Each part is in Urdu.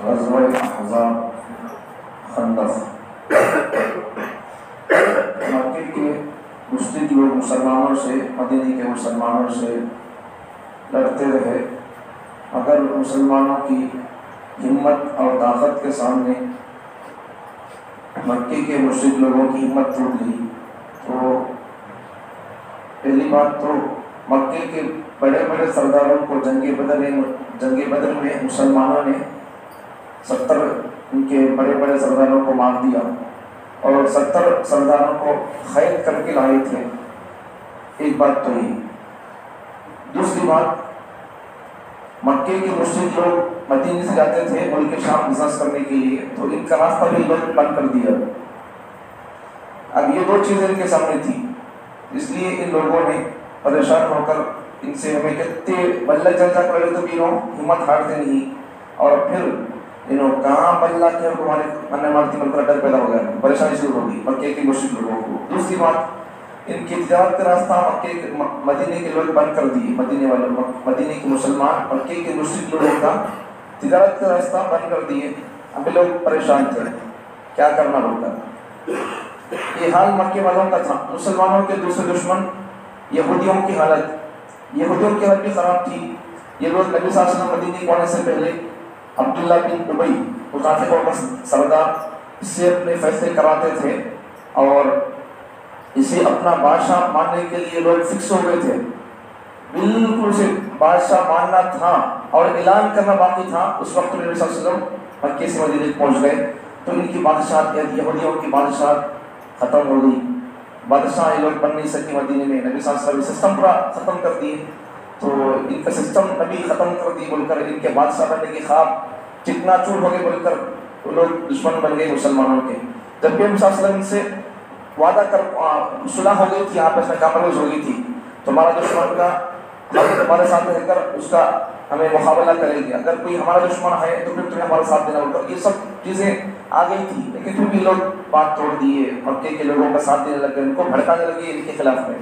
غزوہ احزاب خندق، مکے کے مشرک لوگ مسلمانوں سے، مدینے کے مسلمانوں سے لڑتے رہے، مگر مسلمانوں کی ہمت اور طاقت کے سامنے مکے کے مشرک لوگوں کی ہمت ٹوٹ گئی۔ تو پہلی بات تو مکے کے بڑے بڑے سرداروں کو جنگ بدر میں مسلمانوں نے 70 ان کے بڑے بڑے سرداروں کو مار دیا اور 70 سرداروں کو قید کر کے لائے تھے۔ ایک بات تو یہ۔ دوسری بات، مکے کے مشرک لوگ مدینے سے جاتے تھے ملک شام بزنس کرنے کے لیے، تو ان کا راستہ بھی لوگ بند کر دیا۔ اب یہ دو چیزیں ان کے سامنے تھی، اس لیے ان لوگوں نے پریشان ہو کر ان سے ہمیں کتنے بلّہ چلتا کرے تو بھی ہمت ہارتے نہیں، اور پھر کہاں بلّہ کے تمہارے من مارتی مل کر ڈر پیدا ہو گیا، پریشانی شروع ہو گئی مکے کے مشرک لوگوں کو۔ دوسری بات، ان کی تجارت کا راستہ مدینے کے لوگ بند کر دیے، مدینے کے مسلمان مکے کے مشرک لوگوں کا تجارت کا راستہ بند کر دیے۔ ہم لوگ پریشان تھے کیا کرنا ہوگا۔ یہ حال مکے والوں کا تھا۔ مسلمانوں کے دوسرے دشمن یہودیوں کی حالت بھی خراب تھی۔ یہ لوگ نبی صلی اللہ علیہ وسلم مدینے کو آنے سے پہلے عبداللہ بن ابی منافقوں کا سردار، اس سے اپنے فیصلے کراتے تھے اور اسے اپنا بادشاہ ماننے کے لیے لوگ فکس ہو گئے تھے۔ بالکل اسے بادشاہ ماننا تھا اور اعلان کرنا باقی تھا۔ اس وقت نبی صلی اللہ علیہ وسلم مکے سے مدینے پہنچ گئے تو ان کی بادشاہت، یہودیوں کی بادشاہت ختم ہو گئی۔ بادشاہ یہ لوگ بن نہیں سکے مدینے میں۔ نبی صلی اللہ علیہ وسلم سسٹم پورا ختم کر دیے، تو ان کا سسٹم نبی ختم کر دی بول کر ان کے بادشاہ بننے کی خواب چکنا چور ہو گئے بول کر وہ لوگ دشمن بن گئے مسلمانوں کے۔ جب بھی نبی صلی اللہ علیہ وسلم سے وعدہ کر صلح ہو گئی تھی، آپس میں کامپرومائز ہو گئی تھی، تو ہمارا دشمن کا ہم ہمارے ساتھ رہ کر اس کا ہمیں مقابلہ کریں گے، اگر کوئی ہمارا دشمن ہے تو پھر تمہیں ہمارا ساتھ دینا ہوگا۔ یہ سب چیزیں آ گئی تھی، لیکن پھر بھی لوگ بات توڑ دیے، مکے کے لوگوں کا ساتھ دینے لگے، ان کو بھڑکانے لگے ان کے خلاف میں۔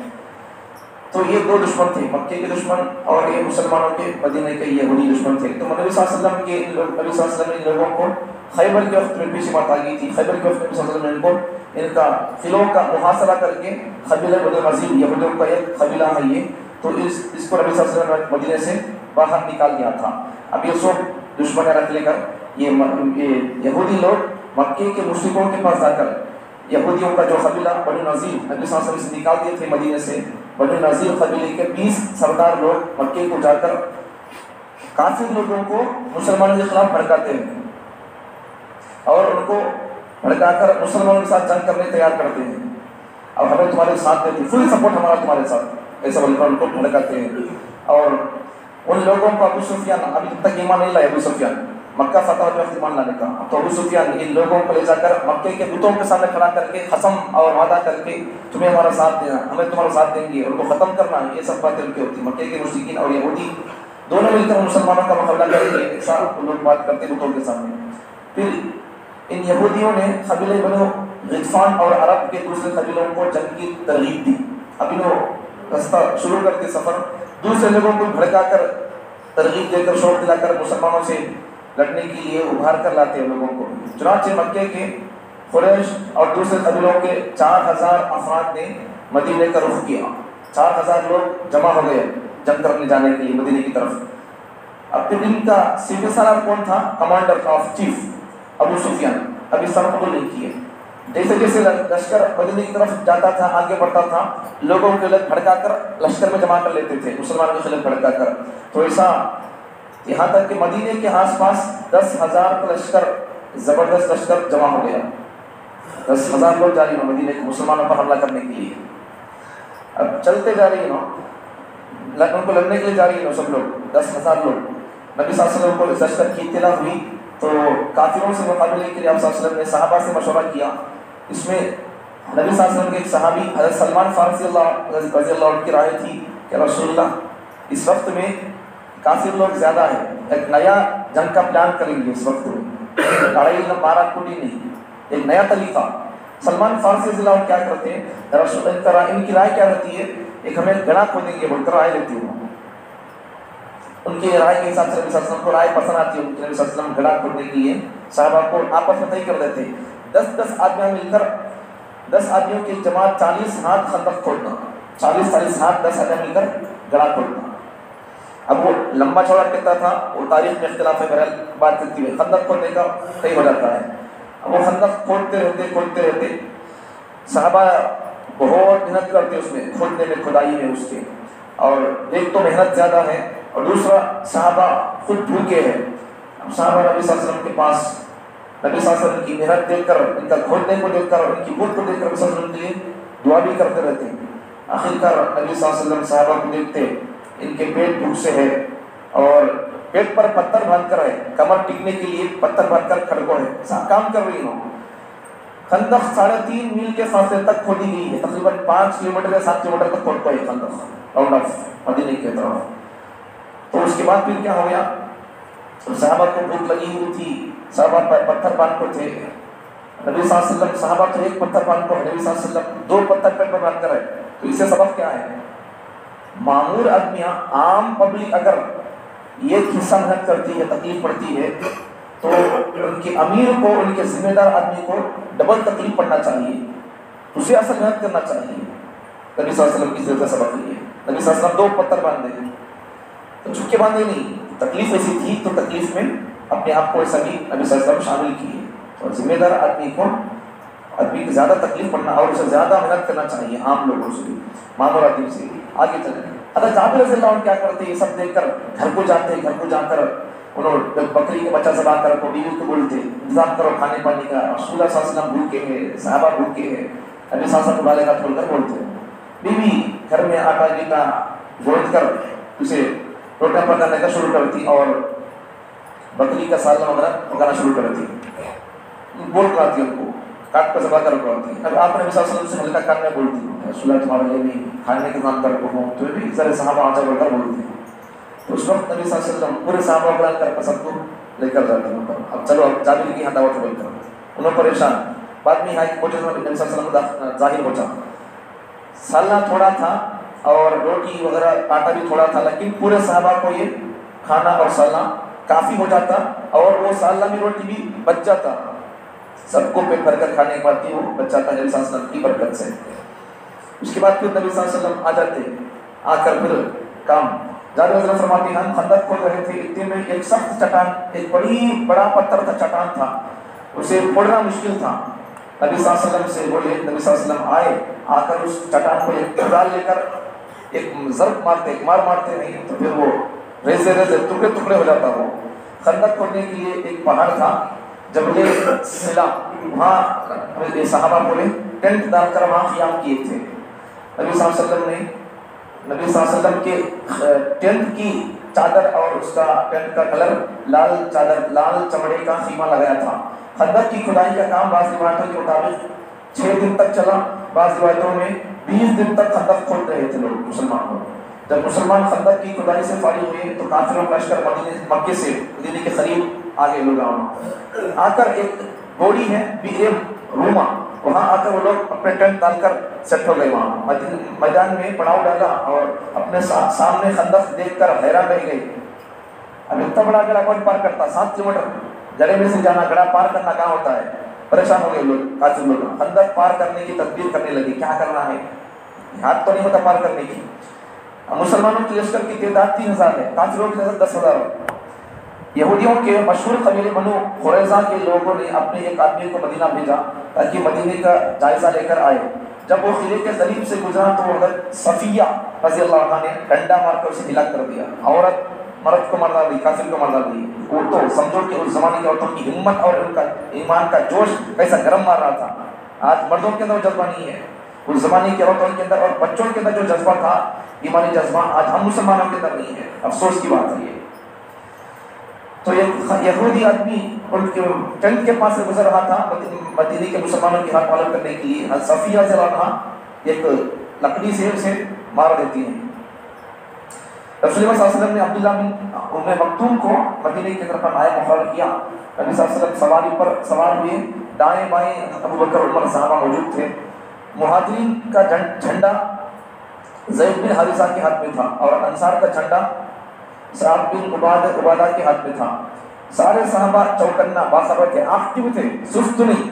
تو یہ دو دشمن تھے، مکے کے دشمن اور یہ مسلمانوں کے مدینے کے یہودی دشمن تھے۔ تو نبی صلی اللہ علیہ وسلم کے نبی صلی اللہ علیہ وسلم نے ان لوگوں کو خیبر کے وقت میں پیچھے بات آ گئی تھی۔ خیبر کے وقت نبی صلی اللہ علیہ وسلم نے ان کو ان کا قلعوں کا محاصرہ کر کے قبیلہ بنو نذیر، یہودیوں کا ایک قبیلہ ہے یہ، تو اس کو نبی صلی اللہ علیہ وسلم نے مدینے سے باہر نکال دیا تھا۔ اب یہ سب دشمنیں رکھ لے کر یہ یہودی لوگ مکے کے مشرکوں کے پاس جا کر یہودیوں کا جو قبیلہ بنو نذیر نبی صلی اللہ علیہ وسلم سے نکال دیے تھے مدینے سے، بنو نذیر قبیلے کے 20 سردار لوگ مکے کو جا کر کافر لوگوں کو مسلمانوں کے خلاف بھڑکاتے ہیں اور ان کو بھڑکا کر مسلمانوں کے ساتھ جنگ کرنے تیار کرتے ہیں، اب ہمیں تمہارے ساتھ دیتے، فل سپورٹ ہمارا تمہارے ساتھ، ایسا بول کر ان کو بھڑکاتے ہیں۔ اور ان لوگوں کو ابو سفیان، ابھی تک ایمان نہیں لائے ابو سفیان، مکہ فتح کے وقت ایمان لانے کا، تو ابو سفیان ان لوگوں کو لے جا کر مکے کے بتوں کے سامنے کھڑا کر کے قسم اور وعدہ کر کے تمہیں ہمارا ساتھ دینا، ہمیں تمہارا ساتھ دیں گے، ان کو ختم کرنا، یہ سب باتیں ان کی ہوتی۔ مکے کے مشرکین اور یہودی دونوں مل کر مسلمانوں کا مقابلہ کریں گے، ایسا لوگ بات کرتے بتوں کے سامنے۔ پھر ان یہودیوں نے قبیلے بنو غطفان اور عرب کے دوسرے قبیلوں کو جنگ کی ترغیب دی۔ اب انہوں رستہ شروع کرتے سفر، دوسرے لوگوں کو بھڑکا کر ترغیب دے کر شوق دلا کر مسلمانوں سے لڑنے کے لیے ابھار کر لاتے ہیں لوگوں کو۔ چنانچہ مکے کے قریش اور دوسرے قبیلوں کے 4000 افراد نے مدینے کا رخ کیا۔ 4000 لوگ جمع ہو گئے جنگ کرنے جانے کے لیے مدینے کی طرف۔ اب پھر ان کا سپہ سالار کون تھا؟ کمانڈر آف چیف ابو سفیان۔ ابھی سر قبول نہیں کیے۔ جیسے جیسے لشکر مدینے کی طرف جاتا تھا، آگے بڑھتا تھا، لوگوں کے خلاف بھڑکا کر لشکر میں جمع کر لیتے تھے، مسلمانوں کے خلاف بھڑکا کر۔ تو ایسا یہاں تک کہ مدینے کے آس پاس 10,000 کا لشکر، زبردست لشکر جمع ہو گیا۔ 10,000 لوگ جا رہے ہیں مدینے کو مسلمانوں پر حملہ کرنے کے لیے۔ اب چلتے جا رہی ہیں ان کو لڑنے کے لیے جا رہی ہیں سب لوگ، 10,000 لوگ۔ نبی صلی اللہ علیہ وسلم کو اس لشکر کی اطلاع ہوئی تو کافروں سے مقابلے کے لیے آپ صلی اللہ علیہ وسلم نے صحابہ سے مشورہ کیا۔ اس میں نبی صلی اللہ علیہ وسلم کے ایک صحابی حضرت سلمان فارسی رضی اللہ عنہ کی رائے تھی کہ رسول اللہ اس وقت میں کافر لوگ زیادہ ہیں، ایک نیا جنگ کا پلان کریں گے اس وقت میں، لڑائی مارا کوٹی نہیں، ایک نیا طریقہ۔ سلمان فارسی رضی اللہ عنہ کیا کرتے ہیں، رسول ان کی رائے کیا رہتی ہے، ایک ہمیں گڑھا کھودیں گے بول کر رائے لیتے ہیں۔ ان کی رائے کے حساب سے نبی صلی اللہ علیہ وسلم کو رائے پسند آتی ہے، نبی صلی اللہ علیہ وسلم گڑھا کھودنے کے لیے صحابہ کو آپس میں طے کر دیتے 10 آدمیاں مل کر 10 آدمیوں کی جماعت 40 ہاتھ خندق کھودنا، 40 ہاتھ 10 آدمی مل کر گڑھا کھودنا۔ اب وہ لمبا چوڑا کتنا تھا وہ تاریخ میں اختلاف ہے، بہرحال بات کرتی ہوئے خندق کھودنے کا طے ہو جاتا ہے۔ اب وہ خندق کھودتے رہتے صحابہ بہت محنت کرتے اس میں کھودنے میں، کھدائی میں اس کے، اور ایک تو محنت زیادہ ہے اور دوسرا صحابہ خود بھوکے ہیں۔ اب صحابہ نبی صلی اللہ علیہ وسلم کے پاس نبی صلی اللہ علیہ وسلم کی محنت دیکھ کر، ان کا کھودنے کو دیکھ کر اور ان کی بھوک کو دیکھ کر نبی صلی اللہ علیہ وسلم کے لیے دعا بھی کرتے رہتے ہیں۔ آخرکار نبی صلی اللہ علیہ وسلم صحابہ کو دیکھتے ان کے پیٹ بھوک سے ہے اور پیٹ پر پتھر باندھ کر ہے، کمر ٹکنے کے لیے پتھر باندھ کر کھڑکو ہے، کام کر رہی ہوں۔ خندق 3.5 میل کے فاصلے تک کھودی گئی ہے، تقریباً 5 کلومیٹر یا 7 کلومیٹر تک کھود پائی خندق راؤنڈ آف مدینے کی طرف۔ تو اس کے بعد پھر کیا ہو گیا، صحابہ کو بھوک لگی ہوئی تھی، صحابہ پتھر باندھ کو تھے، نبی صلی اللہ علیہ وسلم صحابہ تو ایک پتھر باندھ کو، نبی صلی اللہ علیہ وسلم 2 پتھر پیٹ پر باندھ کر ہے۔ تو اس سے سبب کیا ہے، معمور آدمیاں، عام پبلک اگر یہ حصہ محنت کرتی ہے، تکلیف پڑتی ہے، تو ان کے امیر کو، ان کے ذمہ دار آدمی کو ڈبل تکلیف پڑنا چاہیے، اسے اصل محنت کرنا چاہیے۔ نبی صلی اللہ علیہ وسلم کی ضرورت سبق لیے نبی صلی اللہ علیہ وسلم 2 پتھر باندھے، تو چھکے باندھے نہیں، تکلیف ایسی تھی تو تکلیف میں اپنے آپ کو ایسا بھی نبی صلی اللہ علیہ وسلم شامل کیے، اور ذمہ دار آدمی کو زیادہ تکلیف پڑنا اور اسے زیادہ محنت کرنا چاہیے، عام لوگوں سے بھی، معمور آدمی سے بھی۔ آگے چلیں، حضرت جابر رضی اللہ عنہ کیا کرتے، یہ سب دیکھ کر گھر کو جا کر انہوں بکری کے بچہ ذبح کر کو بیوی کو بولتے انتظام کرو کھانے پانے کا، رسول اللہ صلی اللہ علیہ وسلم بھوکے ہیں، صحابہ بھوکے ہیں، نبی صلی اللہ علیہ وسلم والے کا کھول کر بولتے بیوی گھر میں آٹا گیٹا گوند کر اسے روٹیاں پکانے کا شروع کرتی اور بکری کا سالن وغیرہ پکانا شروع کرتی، بول کراتی ان کو، کاٹ کر ذبح کر کراتی۔ اب آپ نے نبی صلی اللہ علیہ وسلم سے ہلکا کان میں بولتی رسول اللہ تمہارے لیے بھی کھانے کے نام پر کو تو بھی سارے صحابہ آجا بڑھ کر بولتے ہیں۔ تو اس وقت نبی صلی اللہ علیہ وسلم پورے صحابہ اکرام کر سب کو لے کر جاتے ہیں، اب چلو اب جابر کی یہاں دعوت قبول کرو، انہوں پریشان، بعد میں یہاں پہنچے تو نبی صلی اللہ علیہ وسلم ظاہر پہنچا، سالنا تھوڑا تھا اور روٹی وغیرہ آٹا بھی تھوڑا تھا، لیکن پورے صحابہ کو یہ کھانا اور سالنا کافی ہو جاتا اور وہ سالنا بھی روٹی بھی بچ جاتا، سب کو پیٹ بھر کر کھانے کے بعد وہ بچ جاتا نبی صلی اللہ علیہ وسلم کی برکت سے۔ اس کے بعد پھر نبی صلی اللہ علیہ وسلم آ جاتے، آ کر پھر کام جابر رضی اللہ عنہ فرماتے ہیں ہم خندق کھود رہے تھے، اتنے میں ایک سخت چٹان، ایک بڑا پتھر تھا، چٹان تھا، اسے پھوڑنا مشکل تھا، نبی صلی اللہ علیہ وسلم سے بولے، نبی صلی اللہ علیہ وسلم آئے، آ کر اس چٹان کو ایک کدال لے کر ایک ضرب مارتے، ایک مار مارتے نہیں تو پھر وہ ریزے ٹکڑے ہو جاتا۔ وہ خندق کھودنے کے لیے ایک پہاڑ تھا جبل سلا، وہاں صحابہ بولے ٹینٹ ڈال کر وہاں قیام کیے تھے۔ نبی صلی اللہ علیہ وسلم نے نبی صلی اللہ علیہ وسلم کے ٹینٹ کی چادر اور اس کا ٹینٹ کا کلر لال چادر، لال چمڑے کا خیمہ لگایا تھا۔ خندق کی کھدائی کا کام بعض روایتوں کے مطابق 6 دن تک چلا، بعض روایتوں میں 20 دن تک خندق کھود رہے تھے لوگ، مسلمان لوگ۔ جب مسلمان خندق کی کھدائی سے فارغ ہوئے تو کافروں کا لشکر مکے سے مدینے کے قریب آگے لوگ آ کر ایک بوڑی ہے بئر روما، وہاں آ کر وہ لوگ اپنے ٹینٹ ڈال کر سیٹ ہو گئے، وہاں میدان میں پڑاؤ ڈالا اور اپنے سامنے خندق دیکھ کر حیران رہ گئے۔ اب اتنا بڑا گڑھا کون پار کرتا، 7 کلومیٹر گڑھے میں سے جانا، گڑھا پار کرنا کہاں ہوتا ہے، پریشان ہو گئے لوگ، کافر لوگ خندق پار کرنے کی تدبیر کرنے لگے، کیا کرنا ہے، ہاتھ تو نہیں ہوتا پار کرنے کی۔ مسلمانوں کی لشکر کی تعداد 3000 ہے، کافروں کی تعداد 10,000 ہے۔ یہودیوں کے مشہور قبیلے بنو قریظہ کے لوگوں نے اپنے ایک آدمی کو مدینہ بھیجا تاکہ مدینے کا جائزہ لے کر آئے۔ جب وہ قلعے کے قریب سے گزرا تو حضرت صفیہ رضی اللہ عنہا نے ڈنڈا مار کر اسے ہلاک کر دیا، عورت مرد کو مار ڈالی، کافر کو مار ڈالی۔ وہ تو سمجھو کہ اس زمانے کی عورتوں کی ہمت اور ان کا ایمان کا جوش کیسا گرم مار رہا تھا۔ آج مردوں کے اندر وہ جذبہ نہیں ہے، اس زمانے کی عورتوں کے اندر اور بچوں کے اندر جو جذبہ تھا، ایمانی جذبہ، آج ہم مسلمانوں کے اندر نہیں ہے، افسوس کی بات ہے یہ۔ تو یہودی آدمی ان کے ٹینٹ کے پاس سے گزر رہا تھا مدینے کے مسلمانوں کی حق پالن کرنے کے لیے، صفیہ رضی اللہ عنہا ایک لکڑی سے اسے مار دیتی ہیں۔ رسول اللہ صلی اللہ علیہ وسلم نے عبداللہ بن ام مکتوم کو مدینے کی طرف آیا مقرر کیا، نبی صلی اللہ علیہ وسلم سواری پر سوار ہوئے، دائیں بائیں ابو بکر عمر صحابہ موجود تھے۔ مہاجرین کا جھنڈا زید بن حارثہ کے ہاتھ میں تھا اور انصار کا جھنڈا سعد بن عبادہ کے ہاتھ میں تھا. سارے صحابہ چوکنا باخبر تھے, ایکٹیو تھے, سست نہیں,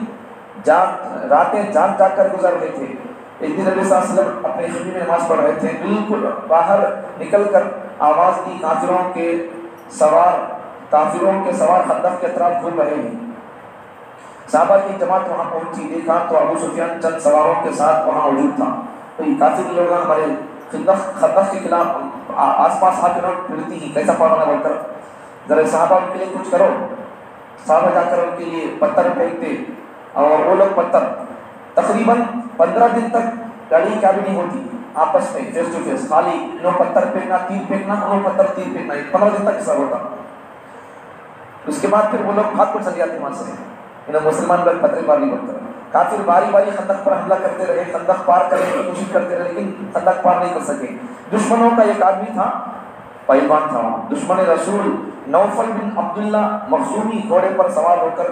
راتیں جاگ کر گزر رہے تھے. ایک دن نبی صلی اللہ علیہ وسلم اپنے خیمے میں نماز پڑھ رہے تھے, بالکل باہر نکل کر آواز دی کافروں کے سوار خندق کے اطراف گھوم رہے ہیں. صحابہ کی جماعت وہاں پہنچی, دیکھا تو ابو سفیان چند سواروں کے ساتھ وہاں موجود تھا. تو یہ کافر لوگ ہمارے خندق کے خلاف آس پاس آ کے لوگ پھرتی ہی کیسا پڑھنا بول کر, ذرا صحابہ کے لیے کچھ کرو. صحابہ جا کر ان کے لیے پتھر پھینکتے, اور وہ لوگ پتھر تقریباً 15 دن تک لڑائی کیا بھی نہیں ہوتی آپس میں, فیس ٹو فیس, خالی انہوں پتھر پھینکنا, تیر پھینکنا, انہوں پتھر تیر پھینکنا, 15 دن تک ایسا ہوتا. اس کے بعد پھر وہ لوگ بھاگ کر چل جاتے وہاں سے. انہیں مسلمان لوگ پتھر باری بولتے رہے. کافر باری باری خندق پر حملہ کرتے رہے, خندق پار کرنے کی کوشش کرتے رہے, لیکن خندق پار نہیں کر سکے. دشمنوں کا ایک آدمی تھا, پہلوان تھا, دشمن رسول نوفل بن عبداللہ مخزومی گھوڑے پر سوار ہو کر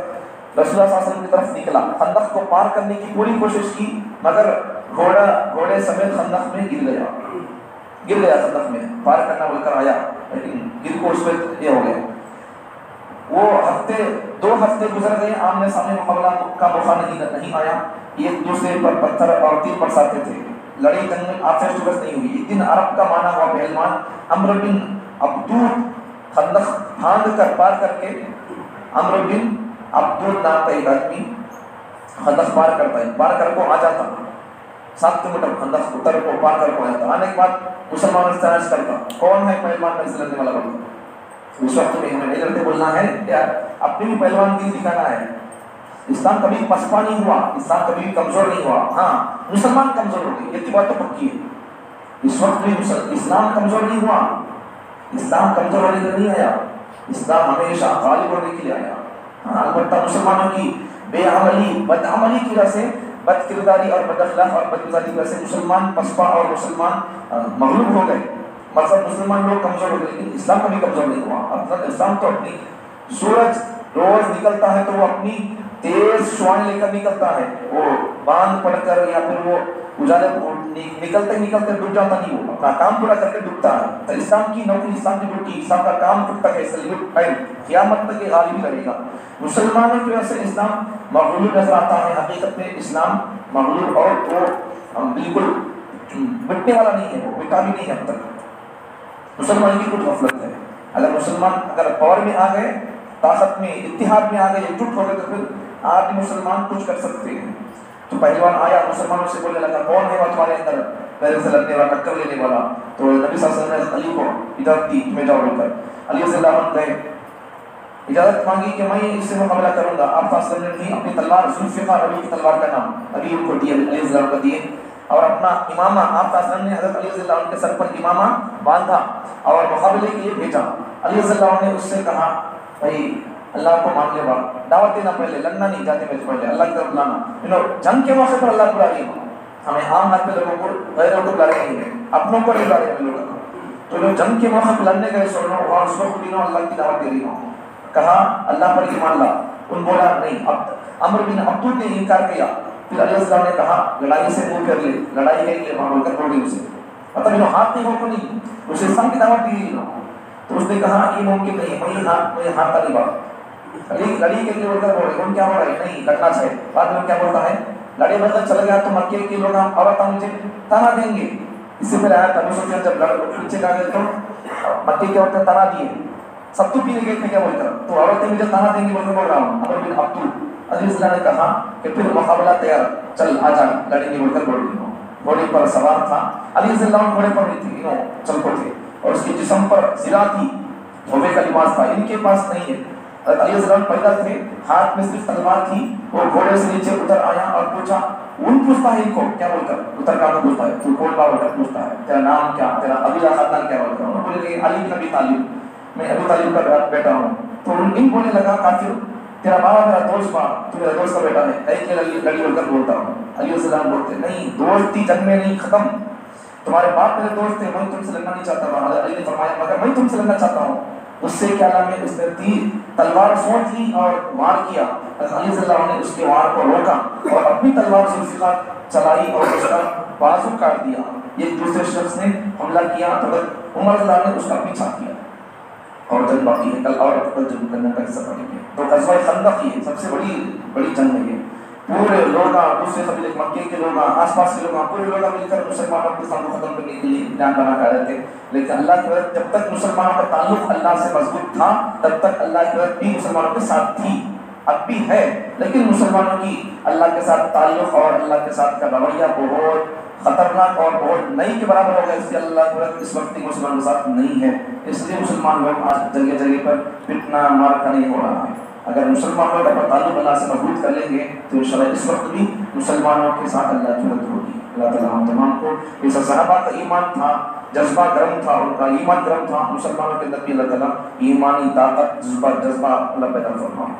رسول اللہ صلی اللہ علیہ وسلم کی طرف نکلا. خندق کو پار کرنے کی پوری کوشش کی, مگر گھوڑے سمیت خندق میں گر گیا خندق میں. پار کرنا بول کر آیا, لیکن گر کو اس میں یہ ہو گیا. وہ 2 ہفتے گزر گئے, آمنے سامنے مقابلہ کا موقع نہیں آیا. ایک دوسرے پر پتھر اور تیر برساتے تھے. لڑائی جنگ میں آفیس ٹو فیس نہیں ہوئی. ایک دن عرب کا مانا ہوا پہلوان عمرو بن عبدود خندق پھاند کر پار کر کے, عمرو بن عبدود نام کا ایک آدمی خندق پار کرتا ہے, پار کر کو آ جاتا 7 کلومیٹر خندق اتر کو پار کر کو آ جاتا. آنے کے بعد مسلمانوں سے چیلنج کرتا, کون ہے پہلوان میں سے لڑنے والا بندہ. اس وقت میں ہمیں نہیں لڑتے بولنا ہے, کیا اپنی بھی پہلوان کی دکھانا ہے. اسلام کبھی پسپا نہیں ہوا, اسلام کبھی بھی کمزور نہیں ہوا. ہاں مسلمان کمزور ہو گئے, یہ بات تو پکی ہے. اس وقت بھی اسلام کمزور نہیں ہوا, اسلام کمزور ہونے کے لیے نہیں آیا, اسلام ہمیشہ غالب ہونے کے لیے آیا. ہاں البتہ مسلمانوں کی بے عملی بد عملی کی وجہ سے, بد کرداری اور بد اخلاق اور بد مزاجی کی وجہ سے مسلمان پسپا اور مسلمان مغلوب ہو گئے. مطلب مسلمان لوگ کمزور ہو گئے, لیکن اسلام کبھی کمزور نہیں ہوا. اب اسلام تو اپنی سورج روز نکلتا ہے تو وہ اپنی تیز شعاعیں لے کر نکلتا ہے, وہ باندھ پڑھ کر یا پھر وہ اجالے نکلتے ڈوب جاتا نہیں, وہ اپنا کام پورا کر کے ڈوبتا ہے. تو اسلام کی نوکری, اسلام کی ڈیوٹی, اسلام کا کام کب تک ہے, قیامت تک یہ غالب رہے گا. مسلمانوں کی وجہ سے اسلام مغلوب نظر آتا ہے. حقیقت میں اسلام مغلوب اور وہ بالکل مٹنے والا نہیں ہے, وہ مٹا بھی نہیں ہے اب تک. مسلمان کی کچھ غفلت ہے. اگر مسلمان پاور میں آ گئے, طاقت میں, اتحاد میں آ گئے, ایکجٹ ہو گئے, تو پھر آپ مسلمان کچھ کر سکتے ہیں. تو پہلوان آیا, مسلمانوں سے بولنے لگا, کون ہے وہ تمہارے اندر پہلے سے لڑنے والا, ٹکر لینے والا. تو نبی صلی اللہ علیہ وسلم نے علی کو اجازت دی, تمہیں جاؤ بول کر. علی رضی اللہ عنہ گئے, اجازت مانگی کہ میں اس سے مقابلہ کروں گا. آپ صلی اللہ علیہ وسلم نے اپنی تلوار, ذوالفقار نبی کی تلوار کا نام, نبی ان کو دی, علی رضی اللہ عنہ کو دیے, اور اپنا امامہ آپ صلی اللہ علیہ وسلم نے حضرت علی رضی اللہ عنہ کے سر پر امامہ باندھا اور مقابلے کے لیے بھیجا. علی رضی اللہ عنہ نے اس سے کہا, بھائی اللہ کو مان لے, بات دعوت دینا, پہلے لڑنا نہیں جاتے میں پہلے اللہ کی طرف لانا. جنگ کے موقع پر اللہ بلا رہی ہے, ہمیں عام ہاتھ پہ لوگوں کو غیروں کو بلا رہے نہیں ہے, اپنوں کو نہیں بلا رہے ہیں لوگوں کو. تو لوگ جنگ کے موقع پہ لڑنے گئے سن رہا ہوں, اور اس وقت بھی اللہ کی دعوت دے رہی ہوں. کہا اللہ پر ایمان لا, ان بولا نہیں. اب عمرو بن عبدود نے انکار کیا. پھر علیہ السلام نے کہا لڑائی سے منہ کر لے, لڑائی کے لیے وہاں بول کر بول دی اسے, مطلب انہوں ہاتھ نہیں ہو نہیں, اسے اسلام کی دعوت دی گئی. تو اس نے کہا یہ ممکن نہیں, وہی ہاتھ کا نہیں بات, لڑی کے لیے بول کر بولے. ان کیا ہو رہا ہے, نہیں لڑنا چاہیے. بعد میں کیا بولتا ہے, لڑے بدل چل گیا تو مکے کے لوگ عورتیں مجھے تانا دیں گے. اس سے پہلے آیا ابو سفیان جب پیچھے کا گئے تو مکے کی عورتیں تانا دیے, سب تو پینے گئے تھے کیا بول کر, تو عورتیں مجھے تانا دیں گی بول کر بول رہا ہوں. عمرو بن عبدود علی رضی اللہ نے کہا کہ پھر مقابلہ تیار, چل آ جا لڑیں گے بول کر بول رہی ہوں. گھوڑے پر سوار تھا, علی رضی اللہ عنہ گھوڑے پر نہیں تھے, انہوں چل کو تھے, اور اس کے جسم پر زرا تھی, دھوبے کا لباس تھا, ان کے پاس نہیں ہے. علی رضی اللہ عنہ پیدل تھے, ہاتھ میں صرف تلوار تھی. وہ گھوڑے سے نیچے اتر آیا اور پوچھا, ان پوچھتا ہے ان کو کیا بول کر, اتر کر پوچھتا ہے تو کون بول کر پوچھتا ہے, تیرا نام کیا, تیرا ابی خاندان کیا بول کر. انہوں نے بولے علی بن ابی طالب, میں ابی طالب کا بیٹا ہوں. تو ان بولنے لگا کافر, تیرا بابا میرا دوست با, تو میرا دوست کا بیٹا ہے, ایک لڑی بول کر بولتا ہوں. علی رضی اللہ عنہ بولتے نہیں, دوستی جنگ میں نہیں, ختم. تمہارے باپ میرے دوست تھے, میں تم سے لڑنا نہیں چاہتا. علی نے فرمایا مگر میں تم سے لڑنا چاہتا ہوں. اس سے کیا نام ہے, اس نے تیر تلوار سونٹ لی اور وار کیا. علی رضی اللہ عنہ نے اس کے وار کو روکا اور اپنی تلوار ذوالفقار چلائی اور اس کا بازو کاٹ دیا. ایک دوسرے شخص نے حملہ کیا تو عمر رضی اللہ عنہ نے اس کا پیچھا کیا. اور جنگ باقی ہے، کل اور کل جنگ کرنے کا حصہ پڑیں گے. تو غزوہ خندق یہ سب سے بڑی جنگ ہے. یہ پورے لوگ دوسرے قبیلے مکے کے لوگ آس پاس کے لوگ پورے لوگ مل کر مسلمانوں کے ساتھ ختم کرنے کے لیے پلان بنا کر رہے تھے. لیکن اللہ کی مدد جب تک مسلمانوں کا تعلق اللہ سے مضبوط تھا تب تک اللہ کی مدد بھی مسلمانوں کے ساتھ تھی، اب بھی ہے. لیکن مسلمانوں کی اللہ کے ساتھ تعلق اور اللہ کے ساتھ کا رویہ بہت خطرناک اور بہت نہیں کے برابر ہو گیا. اس لیے اللہ کی مدد اس وقت مسلمانوں کے ساتھ نہیں ہے. اس لیے مسلمان لوگ آج جگہ جگہ پر فتنہ مارکا نہیں ہو رہا ہے. اگر مسلمان لوگ اپنا تعلق اللہ سے مضبوط کر لیں گے تو انشاءاللہ اس وقت بھی مسلمانوں کے ساتھ اللہ کی مدد ہوگی. اللہ تعالیٰ ہم تمام کو اس صحابہ کا ایمان تھا، جذبہ گرم تھا، ان کا ایمان گرم تھا. مسلمانوں کے اندر بھی اللہ تعالیٰ ایمانی طاقت جذبہ اللہ پیدا فرمائے.